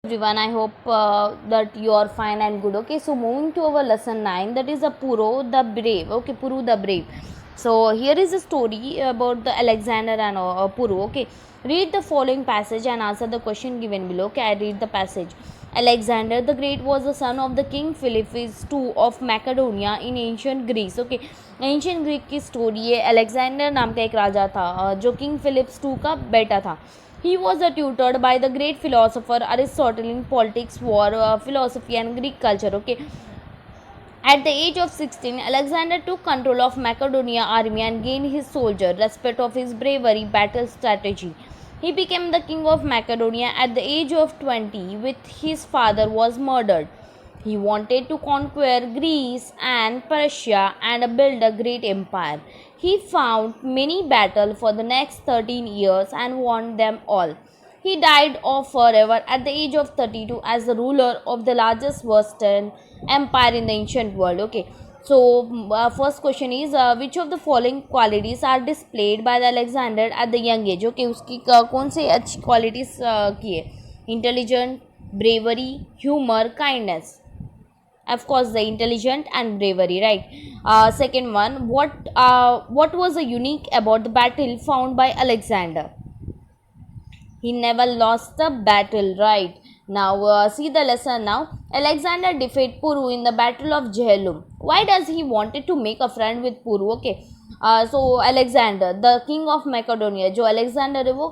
Everyone, I hope that you are fine and good. Okay, so moving to our lesson 9, that is the Puro the Brave. Okay, Puru the Brave. So here is a story about the Alexander and Puru. Okay, read the following passage and answer the question given below. Okay, I read the passage. Alexander the Great was the son of the king Philippus II of Macedonia in ancient Greece. Okay, ancient Greek की story है. Alexander नाम का एक राजा था जो king Philips to का बेटा था. He was tutored by the great philosopher Aristotle in politics, war, philosophy and Greek culture. Okay. At the age of 16, Alexander took control of Macedonia army and gained his soldier respect of his bravery, battle strategy. He became the king of Macedonia at the age of 20, with his father was murdered. He wanted to conquer Greece and Persia and build a great empire. He fought many battles for the next 13 years and won them all. He died off forever at the age of 32 as the ruler of the largest Western empire in the ancient world. Okay. So, first question is which of the following qualities are displayed by the Alexander at the young age? Okay, उसकी कौन से अच्छी qualities की है? Intelligent, bravery, humor, kindness. Of course, the intelligent and bravery, right? Second one, what was the unique about the battle found by Alexander? He never lost the battle, right? Now, see the lesson now. Alexander defeated Puru in the battle of Jhelum. Why does he wanted to make a friend with Puru? Okay. So Alexander, the king of Macedonia, जो Alexander है वो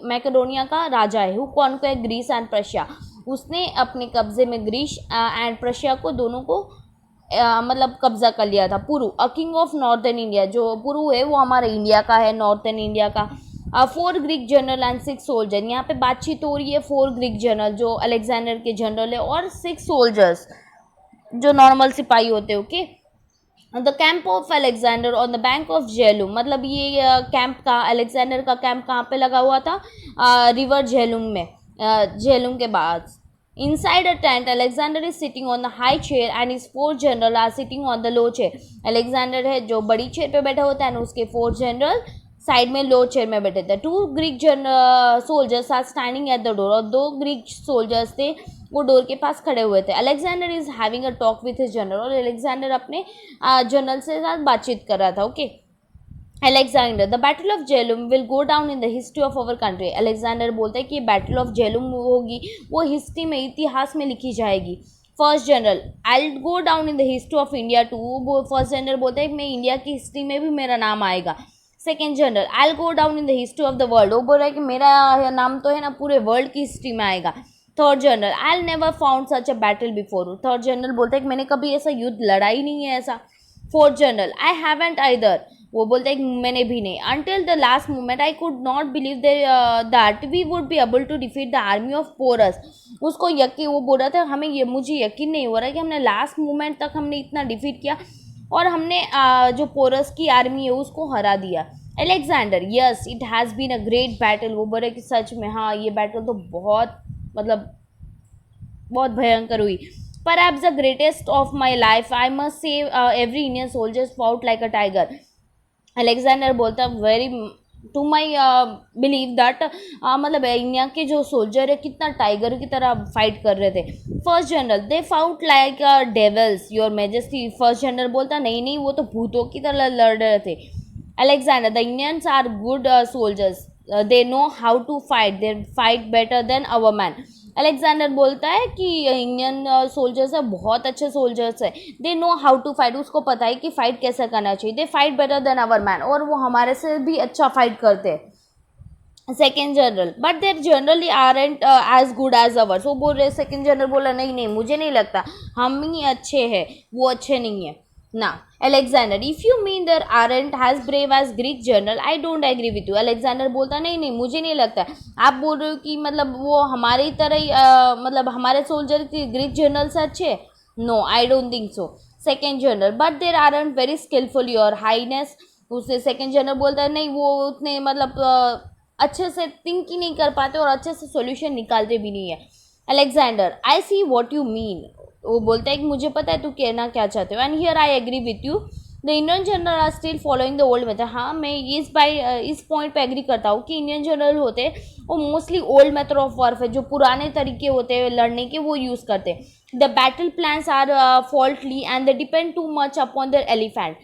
Macedonia का राजा है, who conquered Greece and Prussia. उसने अपने कब्जे में Greece and Prussia को दोनों को मतलब कब्जा कर लिया था. Puru a king of northern India, जो पुरु है वो हमारे इंडिया का है, नॉर्थर्न इंडिया का. 4 ग्रीक जनरल एंड 6 सोल्जर. यहाँ पे बातचीत हो रही है 4 ग्रीक जनरल जो अलेक्जेंडर के जनरल है और 6 सोल्जर्स जो नॉर्मल सिपाही होते हैं. Okay. The camp of Alexander on the bank of Jhelum, मतलब ये कैंप का अलेक्जेंडर का कैंप कहाँ पे लगा हुआ था? रिवर झेलुम में, झेलुम के बाद. Inside a tent, Alexander is sitting on the high chair and his 4 general are sitting on the low chair. Alexander है जो बड़ी चेयर पे बैठा होता है और उसके 4 जनरल साइड में लो चेयर में बैठे थे. 2 Greek soldiers are standing at the door, और 2 ग्रीक सोल्जर्स थे वो डोर के पास खड़े हुए थे. Alexander is having a talk with his general, और अलेक्जेंडर अपने जनरल से साथ बातचीत कर रहा था. Okay. Alexander, the battle of Jhelum will go down in the history of our country. Alexander बोलता है कि बैटल ऑफ जेलुम होगी वो हिस्ट्री में, इतिहास में लिखी जाएगी. First general, I go down in the history of India too. First general बोलता है कि मैं इंडिया की हिस्ट्री में भी मेरा नाम आएगा. Second general, I go down in the history of the world. वो बोल रहा है कि मेरा नाम तो है ना पूरे वर्ल्ड की हिस्ट्री में आएगा. Third general, I never found such a battle before. Third general बोलता है कि मैंने कभी ऐसा युद्ध लड़ा ही नहीं है ऐसा. Fourth general, I haven't either. वो बोलता है कि मैंने भी नहीं. Until the last moment I could not believe that we would be able to defeat the army of Porus. उसको यकीन, वो बोल रहा था हमें ये, मुझे यकीन नहीं हो रहा है कि हमने लास्ट मोमेंट तक हमने इतना डिफीट किया और हमने जो पोरस की आर्मी है उसको हरा दिया. Alexander, yes it has been a great battle. वो बोल रहे कि सच में हाँ ये बैटल तो बहुत मतलब बहुत भयंकर हुई. Perhaps the greatest of my life. I must say every Indian soldier fought like a tiger. Alexander बोलता very to my believe that मतलब इंडिया के जो सोल्जर है कितना टाइगर की तरह फाइट कर रहे थे. First general, they fought like dwells your majesty. First general बोलता नहीं नहीं वो तो भूतों की तरह लड़ रहे थे. Alexander, the Indians are good soldiers, they know how to fight, they fight better than our man. Alexander बोलता है कि इंडियन सोल्जर्स है बहुत अच्छे सोल्जर्स है, they know how to fight, उसको पता है कि फाइट कैसे करना चाहिए. They fight better than our man, और वो हमारे से भी अच्छा फाइट करते हैं. Second general, but there generally aren't as good as ours. वो बोल रहे, सेकेंड जनरल बोला नहीं नहीं मुझे नहीं लगता हम ही अच्छे हैं वो अच्छे नहीं है ना. Alexander, if you mean there aren't as brave as Greek general, I don't agree with you. Alexander बोलता नहीं नहीं मुझे नहीं लगता. आप बोल रहे हो कि मतलब वो हमारी तरह ही मतलब हमारे सोल्जर की ग्रीक जनरल से अच्छे. No I don't think so. Second general, but there aren't very skillful your highness. उससे सेकेंड जनरल बोलता है नहीं वो उतने मतलब अच्छे से थिंक ही नहीं कर पाते और अच्छे से सोल्यूशन निकालते भी नहीं है. Alexander, I see what you mean. वो बोलता है कि मुझे पता है तू कहना क्या चाहते हो. And here I agree with you. The Indian general are still following the old method. हाँ, मैं इस पॉइंट पे एग्री करता हूँ कि इंडियन जनरल होते हैं वो mostly old method of warfare, जो पुराने तरीके होते हैं लड़ने के, वो यूज़ करते हैं. The battle plans are faultily and they depend too much upon the elephant.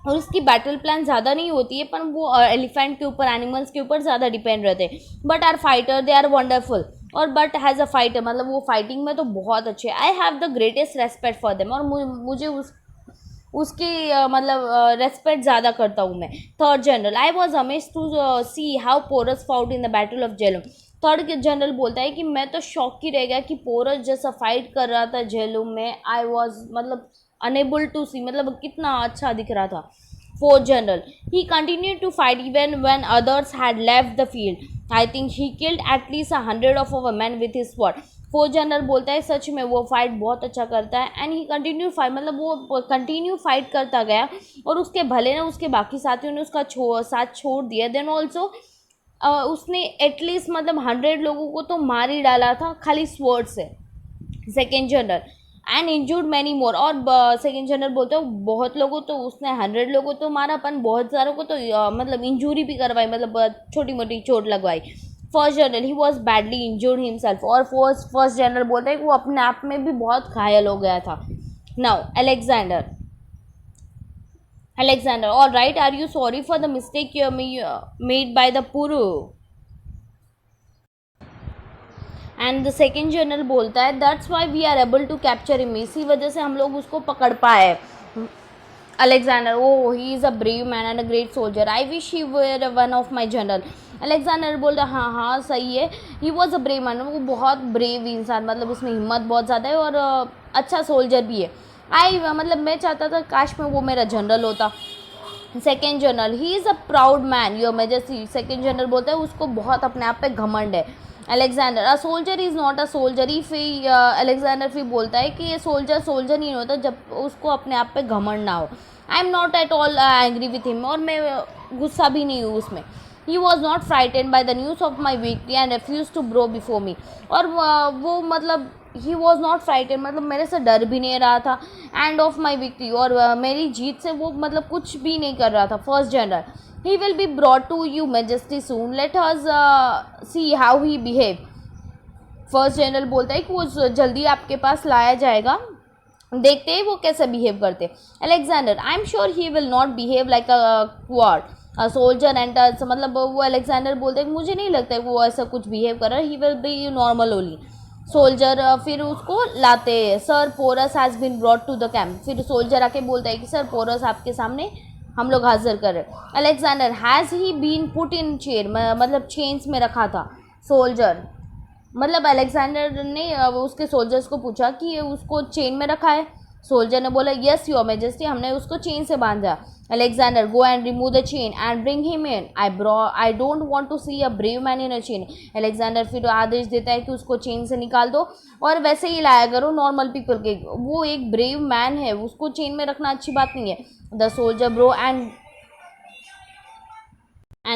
और उसकी बैटल प्लान ज़्यादा नहीं होती है, पर वो एलिफेंट के ऊपर, एनिमल्स के ऊपर ज़्यादा डिपेंड रहते हैं. But are fighter they are wonderful. और बट हैज़ अ फाइटर, मतलब वो फाइटिंग में तो बहुत अच्छे. I have the greatest respect for them. और मुझे उसकी मतलब रेस्पेक्ट ज़्यादा करता हूँ मैं. Third general, I was amaze to see how Porus fought in the battle of Jhelum. Third general बोलता है कि मैं तो शॉक ही रह गया कि पोरस जैसा फाइट कर रहा था जेलूम में. आई वॉज मतलब अनेबल टू सी, मतलब कितना अच्छा दिख रहा था. Fourth general, he continue to fight even when others had left the field. I think he killed at least 100 of our man with his sword. Fourth general बोलता है सच में वो फाइट बहुत अच्छा करता है. एंड ही कंटिन्यू फाइट, मतलब वो कंटिन्यू फाइट करता गया. और उसके भले ना उसके बाकी साथियों ने उसका साथ छोड़ दिया, देन ऑल्सो उसने एटलीस्ट मतलब 100 लोगों को तो मार ही डाला था खाली स्वॉर्ड से. Second general, and injured many more. और सेकेंड जनरल बोलते हो बहुत लोगों तो उसने 100 लोगों तो मारा, पर बहुत सारों को तो मतलब इंजूरी भी करवाई, मतलब छोटी मोटी चोट लगवाई. First general, he was badly injured himself. और फर्स्ट जनरल बोलते हैं कि वो अपने आप में भी बहुत घायल हो गया था. Now Alexander, all right, are you sorry for the mistake you made by the Puru? And the second general बोलता है that's why we are able to capture him. इसी वजह से हम लोग उसको पकड़ पाए. Alexander, oh he is a brave man and a great soldier. I wish he were one of my general. Alexander बोलता हाँ हाँ सही है. He was a brave man, वो बहुत ब्रेव इंसान, मतलब उसमें हिम्मत बहुत ज़्यादा है और अच्छा सोल्जर भी है. मतलब मैं चाहता था काश में वो मेरा जनरल होता. Second general, he is a proud man your majesty. Second general बोलता है उसको बहुत अपने आप पे घमंड है. Alexander, a soldier is not a soldier if Alexander फिर बोलता है कि ये सोल्जर नहीं होता जब उसको अपने आप पे घमंड ना हो. I am not at all angry with him, और मैं गुस्सा भी नहीं हूँ उसमें. He was not frighten by the news of my victory and refuse to bow before me. और वो मतलब ही वॉज नॉट फ्राइटेन, मतलब मेरे से डर भी नहीं रहा था एंड ऑफ माई विक्ट्री, और मेरी जीत से वो मतलब कुछ भी नहीं कर रहा था. First general, he will be brought to you majesty soon, let us see how he behave. First general बोलता है कि वो जल्दी आपके पास लाया जाएगा, देखते हैं वो कैसे बिहेव करते. Alexander, I am sure he will not behave like a chord soldier enters. मतलब वो अलेक्जेंडर बोलते हैं मुझे नहीं लगता है वो ऐसा कुछ बिहेव कर रहा है. He will be normal only. Soldier फिर उसको लाते हैं. Sir Porus has been brought to the camp. फिर सोल्जर आके बोलता है कि सर पोरस आपके सामने हम लोग हाजिर कर रहे. Alexander, has he been put in chair, मतलब चेन्स में रखा था. सोल्जर, मतलब अलेक्जेंडर ने उसके सोल्जर्स को पूछा कि उसको चेन में रखा है. सोल्जर ने बोला यस योर मेजेस्टी, हमने उसको चेन से बांधा. Alexander, go and remove the chain and bring him in. I don't want to see a brave man in a chain. Alexander फिर आदेश देता है कि उसको चेन से निकाल दो और वैसे ही लाया करो नॉर्मल पीपल के. वो एक ब्रेव मैन है, उसको चेन में रखना अच्छी बात नहीं है. The soldier bow and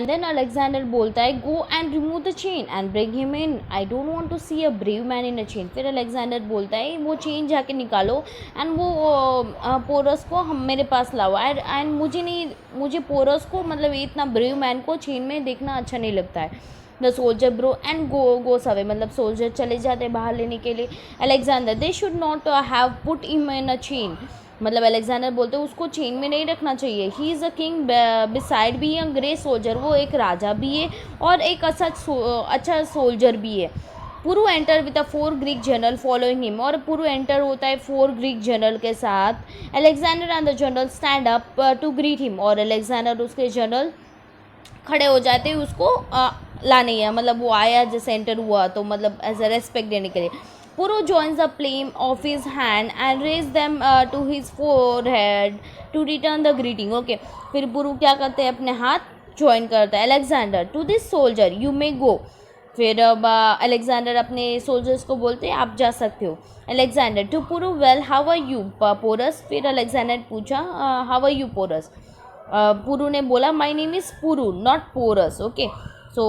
then Alexander बोलता है go and remove the chain and bring him in. I don't want to see a brave man in a chain. फिर अलेक्जेंडर बोलता है वो चेन जाके निकालो एंड वो पोरस को हम मेरे पास लाओ. एंड मुझे पोरस को मतलब इतना ब्रेव मैन को चेन में देखना अच्छा नहीं लगता है. The soldier bow and goes away, मतलब सोल्जर चले जाते बाहर लेने के लिए. Alexander, they should not have put him in a chain. मतलब अलेक्जेंडर बोलते हैं उसको चेन में नहीं रखना चाहिए. ही is a king beside be a great soldier. वो एक राजा भी है और एक अच्छा सोल्जर भी है. Puru enter with a 4 Greek general following him. और पुरु एंटर होता है 4 ग्रीक जनरल के साथ. Alexander and the general stand up to greet him. और अलेक्जेंडर उसके जनरल खड़े हो जाते हैं उसको लाने है, मतलब वो आया जैसे एंटर हुआ तो मतलब एज अ रेस्पेक्ट देने के लिए. Puru joins the flame of his hand and raise them to his forehead to return the greeting. Okay, फिर पुरु क्या करते हैं अपने हाथ ज्वाइन करता है. Alexander, to this soldier you may go. फिर अब अलेक्जेंडर अपने सोल्जर्स को बोलते हैं आप जा सकते हो. Alexander to Puru, well how are you Porus. फिर अलेक्जेंडर पूछा how are you Porus. Puru ने बोला my name is Puru not Porus. Okay, so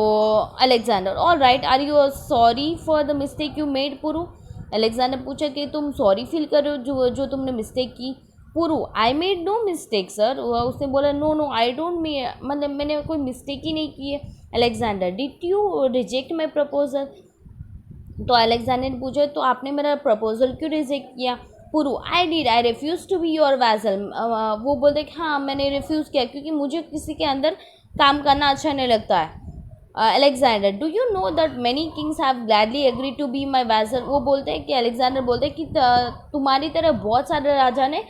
Alexander, all right, are you sorry for the mistake you made Puru. Alexander पूछा कि तुम सॉरी फील कर रहे हो जो तुमने मिस्टेक की. Puru I made no mistake sir, उसने बोला नो नो आई डोंट मतलब मैंने कोई मिस्टेक ही नहीं की है। Alexander did you reject my proposal, तो अलेक्जेंडर ने पूछा तो आपने मेरा प्रपोजल क्यों रिजेक्ट किया। Puru I did, I refuse to be your vassal, वो बोलते कि हाँ मैंने रिफ्यूज़ किया क्योंकि मुझे किसी के अंदर काम करना अच्छा नहीं लगता है। Alexander do you know that many kings have gladly agree to be my vassal, वो बोलते हैं कि अलेक्जेंडर बोलते हैं कि तुम्हारी तरह बहुत सारे राजा ने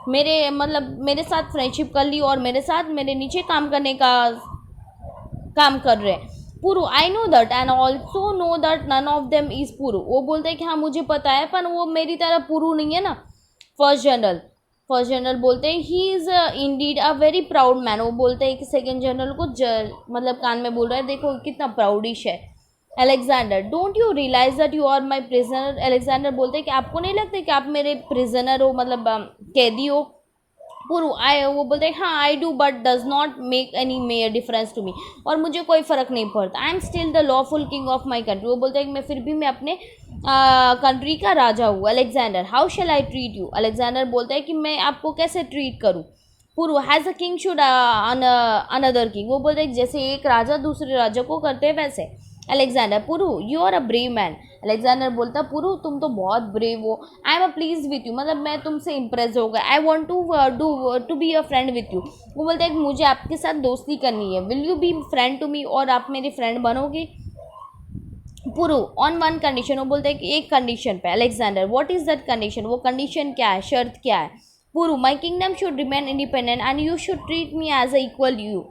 मेरे साथ फ्रेंडशिप कर ली और मेरे साथ मेरे नीचे काम करने का काम कर रहे हैं। Puru I know that and also know that none of them is Puru, वो बोलते हैं कि हाँ मुझे पता है पर वो मेरी तरह पुरु नहीं है ना। फर्स्ट जनरल बोलते हैं he is indeed a very proud man, वो बोलते हैं कि सेकेंड जनरल को मतलब कान में बोल रहा है देखो कितना प्राउडिश है। Alexander don't you realise that you are my prisoner, Alexander बोलते हैं कि आपको नहीं लगता कि आप मेरे प्रिजनर हो, मतलब कैदी हो। पुरु वो बोलते हैं हाँ I do but does not make any major difference to me, और मुझे कोई फ़र्क नहीं पड़ता। I am still the lawful king of my country, वो बोलते हैं कि मैं फिर भी मैं अपने कंट्री का राजा हूँ। Alexander how shall I treat you, Alexander बोलते हैं कि मैं आपको कैसे ट्रीट करूँ। Puru has a king should another king, वो बोलते हैं जैसे एक राजा दूसरे राजा को करते हैं वैसे। Alexander Puru you are a brave man, Alexander बोलता पुरु तुम तो बहुत ब्रेव हो। I am a please with you, मतलब मैं तुमसे इम्प्रेस हो गया। I want to be a friend with you, वो बोलते हैं कि मुझे आपके साथ दोस्ती करनी है। Will you be friend to me, और आप मेरी फ्रेंड बनोगे। पुरु ऑन वन कंडीशन, वो बोलते हैं कि एक कंडीशन पे। Alexander what is that condition, वो कंडीशन क्या है, शर्त क्या है। Puru my kingdom should remain independent and you should treat me as a equal you,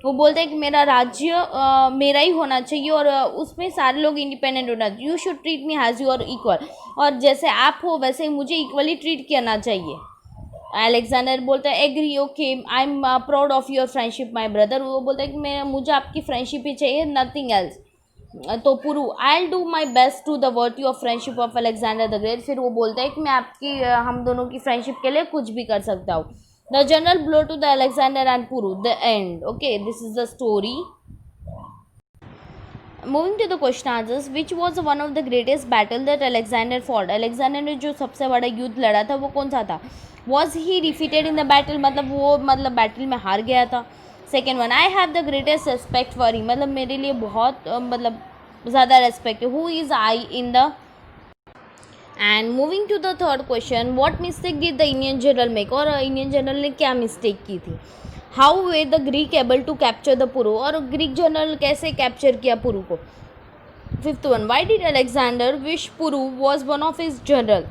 वो बोलते हैं कि मेरा राज्य मेरा ही होना चाहिए और उसमें सारे लोग इंडिपेंडेंट होना चाहिए। You should treat me has your equal, और जैसे आप हो वैसे ही मुझे इक्वली ट्रीट करना चाहिए। अलेक्जेंडर बोलता है agree okay I am proud of your friendship my brother, वो बोलता है कि मुझे आपकी फ्रेंडशिप ही चाहिए, नथिंग एल्स। तो Puru I will do my best to the worth of friendship of Alexander the great, फिर वो बोलता है कि मैं आपकी हम दोनों की फ्रेंडशिप के लिए कुछ भी कर सकता हूँ। The general blow to the Alexander and Puru. The end. Okay, this is the story. Moving to the question answers, which was one of the greatest battle that Alexander fought? Alexander ने जो सबसे बड़ा युद्ध लड़ा था वो कौन सा था? Was he defeated in the battle? मतलब वो बैटल में हार गया था। Second one I have the greatest respect for him, मतलब मेरे लिए बहुत ज़्यादा रेस्पेक्ट है। Who is I in the end moving to the third question, what mistake did the Indian general make, और इंडियन जनरल ने क्या मिस्टेक की थी। How were the Greek able to capture the Puru, और ग्रीक जनरल कैसे capture किया पुरु को। Fifth one why did Alexander wish Puru was one of his general,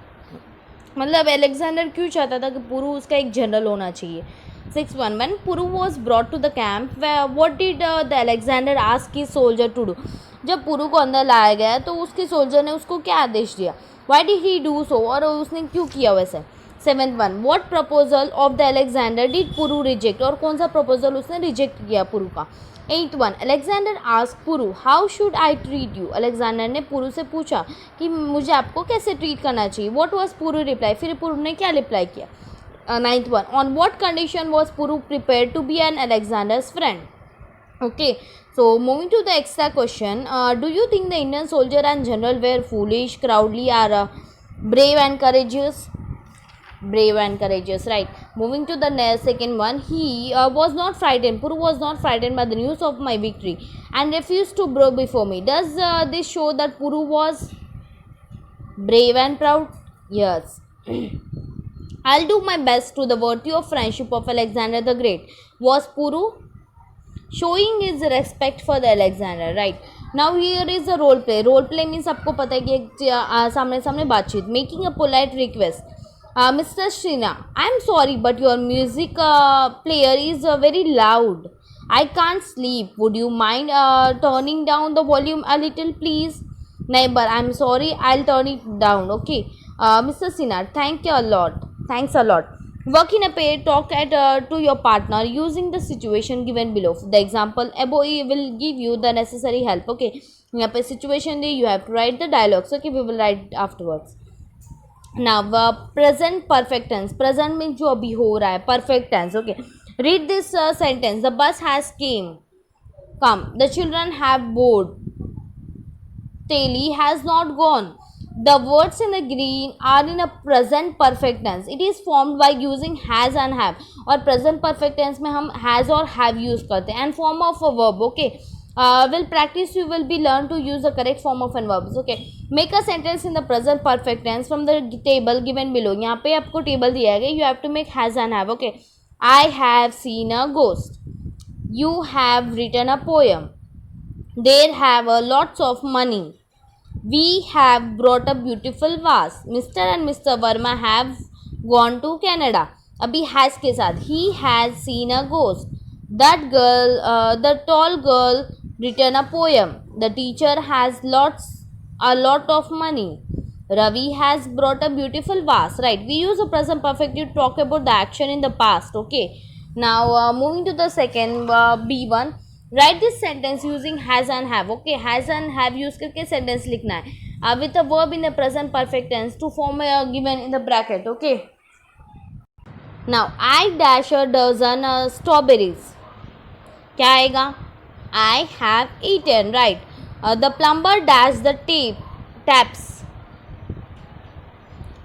मतलब अलेक्जेंडर क्यों चाहता था कि पुरु उसका एक जनरल होना चाहिए। Six one when Puru was brought to the camp what did the Alexander ask his soldier to do, जब पुरु को अंदर लाया गया तो उसके सोल्जर ने उसको क्या आदेश दिया। Why did he do so, और उसने क्यों किया वैसे। Seventh one what proposal of the Alexander did Puru reject, और कौन सा प्रपोजल उसने रिजेक्ट किया पुरु का। Eighth one Alexander ask Puru how should I treat you, Alexander ने पुरु से पूछा कि मुझे आपको कैसे ट्रीट करना चाहिए। व्हाट वॉज पुरु रिप्लाई, फिर पुरु ने क्या रिप्लाई किया। Ninth one on what condition was Puru prepare to be an Alexander's friend. Okay, so moving to the extra question, do you think the Indian soldier and general were foolish, cowardly, or brave and courageous? Brave and courageous, right. Moving to the second one, he was not frightened. Puru was not frightened by the news of my victory and refused to bow before me. Does this show that Puru was brave and proud? Yes. I'll do my best to the virtue of friendship of Alexander the Great. Was Puru showing his respect for the Alexander, right. Now here is a role play. Role play means आपको पता है कि एक सामने सामने बातचीत। Making a polite request. Mr. Shrina, I am sorry but your music player is very loud. I can't sleep. Would you mind turning down the volume a little please? Neighbor, I am sorry, I'll turn it down. Okay. Mr. Shrina, thanks a lot. Work in a pair, talk to your partner using the situation given below. The example above will give you the necessary help. Okay, यहाँ पे situation they, you have to write the dialogues. Okay, we will write afterwards. Now present perfect tense. Present means जो अभी हो रहा है, perfect tense. Okay, read this sentence. The bus has come. The children have bored. Teli has not gone. The words in the green are in a present perfect tense. It is formed by using has and have. और present perfect tense में हम has और have use करते हैं. And form of a verb. Okay. Will practice you will be learn to use the correct form of an verbs. Okay. Make a sentence in the present perfect tense from the table given below. यहाँ पे आपको table दिया गया. You have to make has and have. Okay. I have seen a ghost. You have written a poem. They have lots of money. We have brought a beautiful vase. Mr. and Mr. Verma have gone to Canada. अभी has के साथ he has seen a ghost. That girl, the tall girl, written a poem. The teacher has a lot of money. Ravi has brought a beautiful vase. Right? We use the present perfect to talk about the action in the past. Okay. Now moving to the second B1. Write this sentence using has and have. Okay, has and have use करके sentence लिखना है with a verb in the present perfect tense to form a given in the bracket. Okay. Now I dash a dozen strawberries. क्या आएगा? I have eaten. Right. The plumber dash the taps.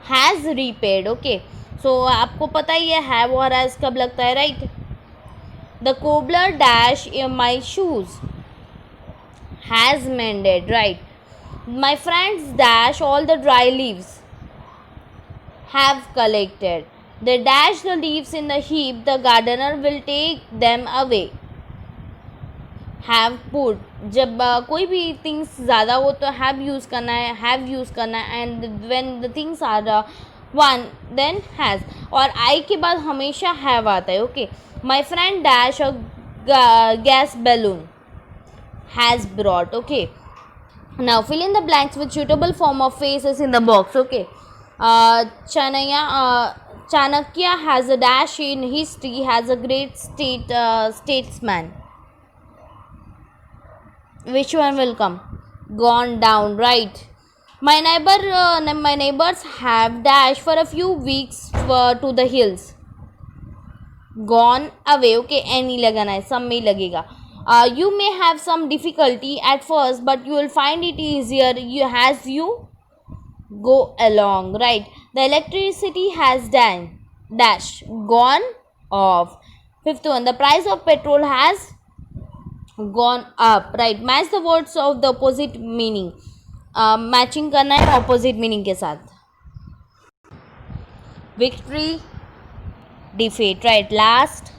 Has repaid. Okay. So आपको पता ही है have और has कब लगता है, right? The cobbler dash my shoes. Has mended. Right. My friends dash all the dry leaves. Have collected. They dash the leaves in the heap. The gardener will take them away. Have put. जब कोई भी things ज़्यादा हो तो have use करना है, have use करना है, and when the things are one then has. और I के बाद हमेशा have आता है. Okay. My friend dash a gas balloon. Has brought. Okay. Now fill in the blanks with suitable form of phrases in the box. Okay. Chanakya has a dash in history. Has a great statesman. Which one will come? Gone down. Right. My neighbors have dashed for a few weeks to the hills. Gone away. Okay, any लगाना है, some में लगेगा. You may have some difficulty at first, but you will find it easier as you go along. Right. The electricity has gone off. Fifth one, the price of petrol has gone up. Right. Match the words of the opposite meaning. Matching करना है opposite meaning के साथ. Victory, defeat. Right. Last,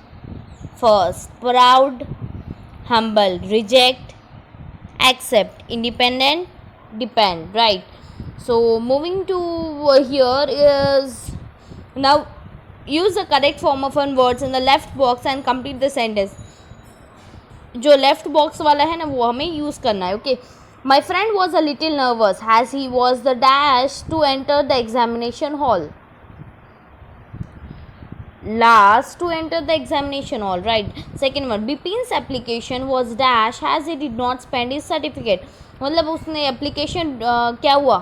first. Proud, humble. Reject, accept. Independent, depend. Right. So moving to here is now use the correct form of one words in the left box and complete the sentence. जो left box वाला है ना वो हमें use करना है. Okay. My friend was a little nervous has he was the dash to enter the examination hall. Last to enter the examination hall. Right. Second one, Bipin's application was dash as he did not spend his certificate. मतलब उसने application क्या हुआ?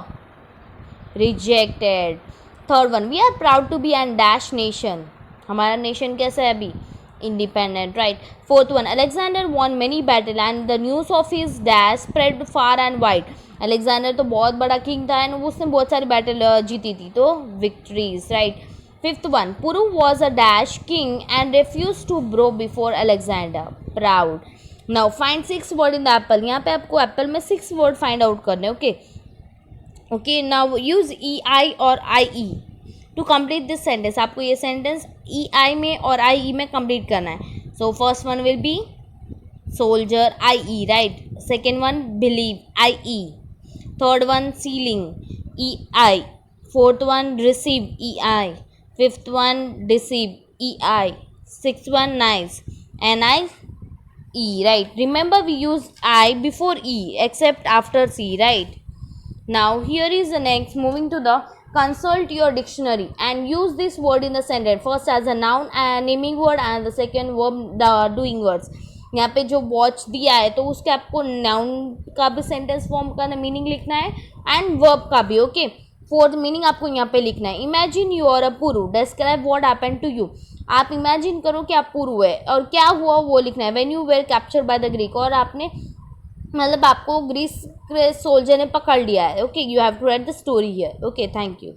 Rejected. Third one, we are proud to be an dash nation. हमारा nation कैसा है अभी? Independent. Right. Fourth one, Alexander won many battles and the news of his dash spread far and wide. Alexander तो बहुत बड़ा king था and उसने बहुत सारी battle जीती थी तो victories. Right. Fifth one, Puru was a dash king and refused to bow before Alexander. Proud. Now find 6 word in the apple. यहाँ पे आपको apple में 6 word find out करने. Okay. Okay. Now use EI और IE to complete this sentence. आपको ये sentence EI में और IE में complete करना है. So first one will be soldier, IE. Right. Second one, believe, IE. Third one, ceiling, EI. Fourth one, receive, EI. Fifth one, deceive, EI. Sixth one, nice, NIE. Right. Remember we use I before E except after C. Right. Now here is the next. Moving to the consult your dictionary and use this word in the sentence. First as a noun and naming word and the second verb the doing words. यहाँ पे जो watch दिया है तो उसके आपको noun का भी सेंटेंस फॉर्म का मीनिंग लिखना है एंड वर्ब का भी. ओके. फोर्थ मीनिंग आपको यहाँ पे लिखना है. Imagine you are a Puru. Describe what happened to you. आप इमेजिन करो कि आप पुरु है और क्या हुआ वो लिखना है. When you were captured by the Greek. और आपने मतलब आपको ग्रीस के सोल्जर ने पकड़ लिया है. Okay, you have to write the story here. Okay, thank you.